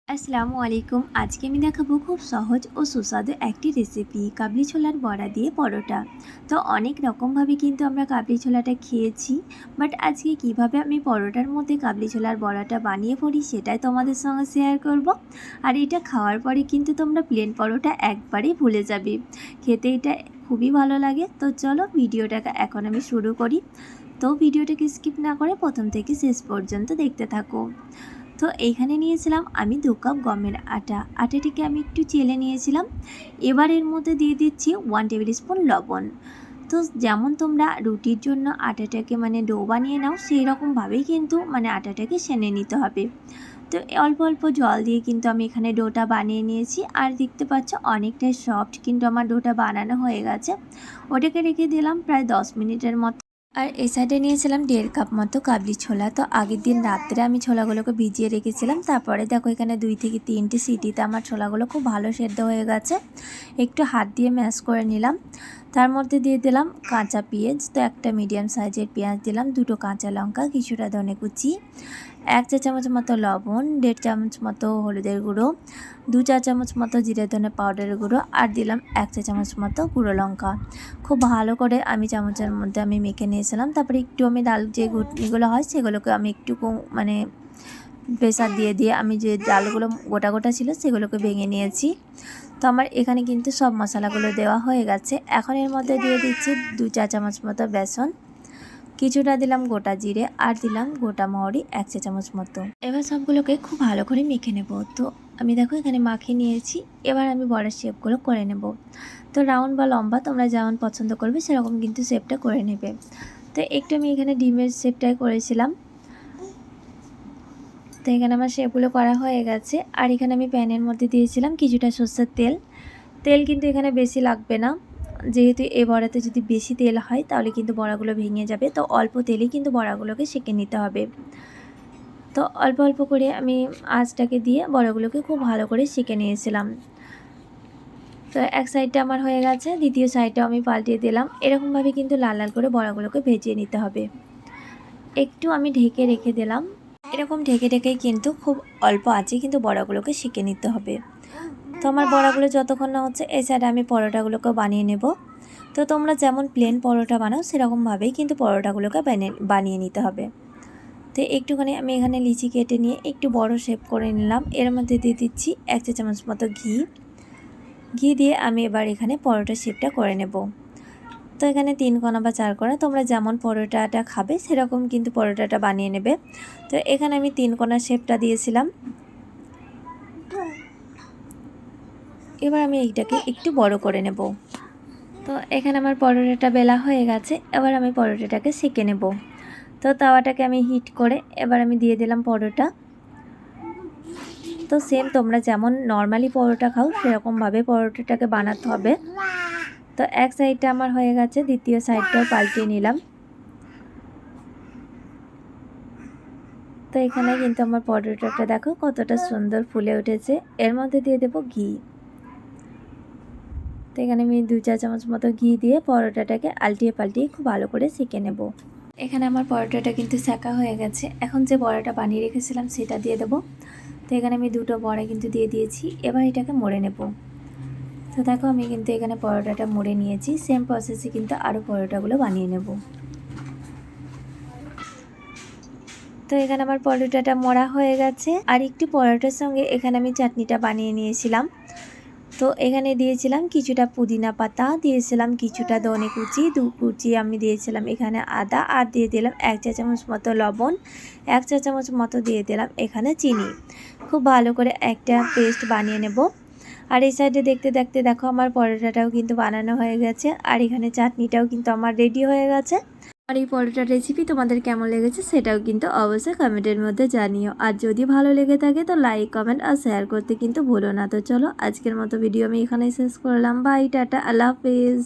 আসসালামু আলাইকুম। আজকে আমি দেখাবো খুব সহজ ও সুস্বাদু একটি রেসিপি, কাবলি ছোলার বড়া দিয়ে পরোটা। তো অনেক রকমভাবে কিন্তু আমরা কাবলি ছোলাটা খেয়েছি, বাট আজকে কিভাবে আমি পরোটার মধ্যে কাবলি ছোলার বড়াটা বানিয়ে পড়ি সেটাই তোমাদের সঙ্গে শেয়ার করব। আর এটা খাওয়ার পরে কিন্তু তোমরা প্লেন পরোটা একবারেই ভুলে যাবে, খেতে এটা খুবই ভালো লাগে। তো চলো ভিডিওটাকে এখন আমি শুরু করি। তো ভিডিওটাকে স্কিপ না করে প্রথম থেকে শেষ পর্যন্ত দেখতে থাকো। তো এইখানে নিয়েছিলাম আমি 2 কাপ গমের আটাটিকে আমি একটু চেলে নিয়েছিলাম। এবার এর মধ্যে দিয়ে দিচ্ছি 1 টেবিল স্পুন লবণ। তো যেমন তোমরা রুটির জন্য আটাটাকে ডো বানিয়ে নাও, সেই রকমভাবেই কিন্তু আটাটাকে সেনে নিতে হবে। তো অল্প অল্প জল দিয়ে কিন্তু আমি এখানে ডোটা বানিয়ে নিয়েছি। আর দেখতে পাচ্ছ অনেকটাই সফট কিন্তু আমার ডোটা বানানো হয়ে গেছে। ওটাকে রেখে দিলাম প্রায় 10 মিনিটের মতো। আর এই সাইডে নিয়েছিলাম 1.5 কাপ মতো কাবলি ছোলা। তো আগের দিন রাত্রে আমি ছোলাগুলোকে ভিজিয়ে রেখেছিলাম। তারপরে দেখো এখানে 2 থেকে 3টে সিটিতে আমার ছোলাগুলো খুব ভালো সেদ্ধ হয়ে গেছে। একটু হাত দিয়ে ম্যাশ করে নিলাম। তার মধ্যে দিয়ে দিলাম কাঁচা পেঁয়াজ। তো একটা মিডিয়াম সাইজের পেঁয়াজ দিলাম, 2টো কাঁচা লঙ্কা, কিছুটা ধনে কুচি, 1 চা চামচ মতো লবণ, 1.5 চামচ মতো হলুদের গুঁড়ো, 2 চা চামচ মতো জিরে ধনে পাউডারের গুঁড়ো, আর দিলাম 1 চা চামচ মতো গুঁড়ো লঙ্কা। খুব ভালো করে আমি চামচের মধ্যে মেখে নিয়েছিলাম। তারপরে একটু আমি ডাল যে ঘুটনিগুলো হয় সেগুলোকে আমি একটু প্রেসার দিয়ে আমি যে ডালগুলো গোটা গোটা ছিল সেগুলোকে ভেঙে নিয়েছি। তো আমার এখানে কিন্তু সব মশলাগুলো দেওয়া হয়ে গেছে। এখন এর মধ্যে দিয়ে দিচ্ছি 2 চা চামচ মতো বেসন, কিছুটা দিলাম গোটা জিরে, আর দিলাম গোটা মৌরি 1 চা চামচ মতো। এবার সবগুলোকে খুব ভালো করে মেখে নেব। তো আমি দেখো এখানে মাখিয়ে নিয়েছি। এবার আমি বড়ার শেপগুলো করে নেব। তো রাউন্ড বা লম্বা তোমরা যেমন পছন্দ করবে সেরকম কিন্তু শেপটা করে নেবে। তো একটু আমি এখানে ডিমের শেপটাই করেছিলাম। তো এখানে আমার শেপগুলো করা হয়ে গেছে। আর এখানে আমি প্যানের মধ্যে দিয়েছিলাম কিছুটা সর্ষের তেল। তেল কিন্তু এখানে বেশি লাগবে না, যেহেতু এই বড়াতে যদি বেশি তেল হয় তাহলে কিন্তু বড়াগুলো ভেঙে যাবে। তো অল্প তেলেই কিন্তু বড়াগুলোকে সেঁকে নিতে হবে। তো অল্প অল্প করে আমি আঁচটাকে দিয়ে বড়াগুলোকে খুব ভালো করে সেঁকে নিয়েছিলাম। তো এক সাইডটা আমার হয়ে গেছে, দ্বিতীয় সাইডটাও আমি পাল্টিয়ে দিলাম। এরকমভাবে কিন্তু লাল লাল করে বড়াগুলোকে ভেজে নিতে হবে। একটু আমি ঢেকে রেখে দিলাম। এরকম ঢেকে ঢেকেই কিন্তু খুব অল্প আঁচে কিন্তু বড়াগুলোকে সেঁকে নিতে হবে। তো আমার বড়াগুলো যতক্ষণ না হচ্ছে এই সাইডে আমি পরোটাগুলোকে বানিয়ে নেব। তো তোমরা যেমন প্লেন পরোটা বানাও সেরকমভাবেই কিন্তু পরোটাগুলোকে বানিয়ে নিতে হবে। তো একটুখানি আমি এখানে লিচি কেটে নিয়ে একটু বড় শেপ করে নিলাম। এর মধ্যে দিয়ে দিচ্ছি 1 চা চামচ মতো ঘি দিয়ে আমি এবার এখানে পরোটা শেপটা করে নেব। তো এখানে 3 কোণা বা 4 কোণা তোমরা যেমন পরোটাটা খাবে সেরকম কিন্তু পরোটাটা বানিয়ে নেবে। তো এখানে আমি 3 কোণা শেপটা দিয়েছিলাম। এবার আমি এইটাকে একটু বড় করে নেব। তো এখানে আমার পরোটাটা বেলা হয়ে গেছে। এবার আমি পরোটাটাকে সেঁকে নেব। তো তাওয়াটাকে আমি হিট করে এবার আমি দিয়ে দিলাম পরোটা। তো সেম তোমরা যেমন নর্মালি পরোটা খাও সেরকমভাবে পরোটাটাকে বানাতে হবে। তো এক সাইডটা আমার হয়ে গেছে, দ্বিতীয় সাইডটাও পাল্টিয়ে নিলাম। তো এখানে কিন্তু আমার পরোটাটা দেখো কতটা সুন্দর ফুলে উঠেছে। এর মধ্যে দিয়ে দেবো ঘি। তো এখানে আমি 2 চা চামচ মতো ঘি দিয়ে পরোটাটাকে আলটিয়ে পাল্টিয়ে খুব ভালো করে সেঁকে নেব। এখানে আমার পরোটাটা কিন্তু সেঁকা হয়ে গেছে। এখন যে বড়াটা বানিয়ে রেখেছিলাম সেটা দিয়ে দেবো। তো এখানে আমি 2টো বড়া কিন্তু দিয়ে দিয়েছি। এবার এটাকে মুড়ে নেব। তো দেখো আমি কিন্তু এখানে পরোটাটা মুড়ে নিয়েছি। সেম প্রসেসে কিন্তু আরও পরোটাগুলো বানিয়ে নেব। তো এখানে আমার পরোটাটা মোড়া হয়ে গেছে। আর একটু পরোটার সঙ্গে এখানে আমি চাটনিটা বানিয়ে নিয়েছিলাম। তো এখানে দিয়েছিলাম কিছুটা পুদিনা পাতা, দিয়েছিলাম কিছুটা ধনে কুচি, 2 কুচি আমি দিয়েছিলাম এখানে আদা, আর দিয়ে দিলাম 1 চা চামচ মতো লবণ, 1 চা চামচ মতো দিয়ে দিলাম এখানে চিনি। খুব ভালো করে একটা পেস্ট বানিয়ে নেব। আর এই সাইডে দেখতে দেখতে দেখো আমার পরোটাটাও কিন্তু বানানো হয়ে গেছে। আর এখানে চাটনিটাও কিন্তু আমার রেডি হয়ে গেছে। আর এই পরোটার রেসিপি তোমাদের কেমন লেগেছে সেটাও কিন্তু অবশ্যই কমেন্টের মধ্যে জানিও। আর যদি ভালো লেগে থাকে তো লাইক, কমেন্ট আর শেয়ার করতে কিন্তু ভুলো না। তো চলো আজকের মতো ভিডিও আমি এখানেই শেষ করলাম। বাই, টাটা, আল্লাহ হাফেজ।